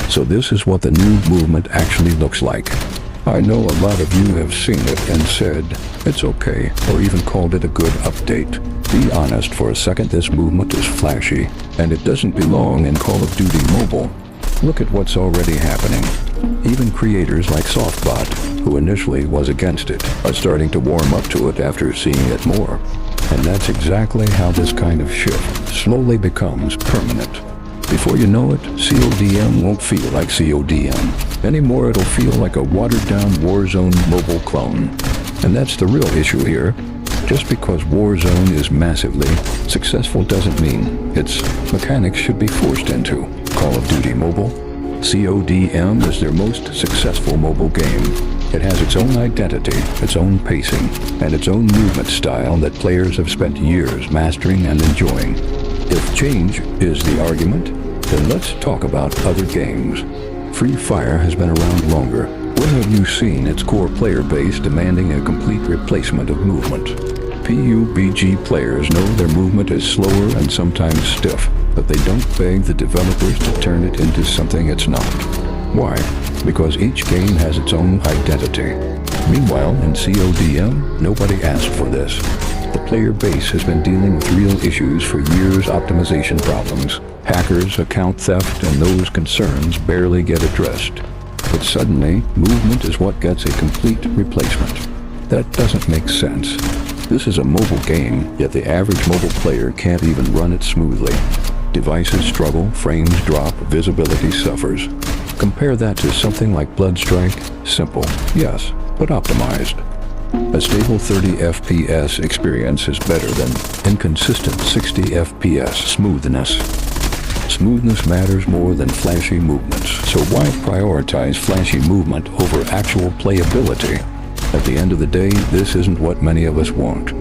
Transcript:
So this is what the new movement actually looks like. I know a lot of you have seen it and said, it's okay, or even called it a good update. Be honest for a second, this movement is flashy, and it doesn't belong in Call of Duty Mobile. Look at what's already happening. Even creators like Softbot, who initially was against it, are starting to warm up to it after seeing it more. And that's exactly how this kind of shift slowly becomes permanent. Before you know it, CODM won't feel like CODM. Anymore, it'll feel like a watered-down Warzone mobile clone. And that's the real issue here. Just because Warzone is massively successful doesn't mean its mechanics should be forced into Call of Duty Mobile. CODM is their most successful mobile game. It has its own identity, its own pacing, and its own movement style that players have spent years mastering and enjoying. If change is the argument, then let's talk about other games. Free Fire has been around longer. When have you seen its core player base demanding a complete replacement of movement? PUBG players know their movement is slower and sometimes stiff, but they don't beg the developers to turn it into something it's not. Why? Because each game has its own identity. Meanwhile, in CODM, nobody asked for this. The player base has been dealing with real issues for years: optimization problems, hackers, account theft, and those concerns barely get addressed. But suddenly, movement is what gets a complete replacement. That doesn't make sense. This is a mobile game, yet the average mobile player can't even run it smoothly. Devices struggle, frames drop, visibility suffers. Compare that to something like Bloodstrike. Simple, yes, but optimized. A stable 30 FPS experience is better than inconsistent 60 FPS smoothness. Smoothness matters more than flashy movements, so why prioritize flashy movement over actual playability? At the end of the day, this isn't what many of us want.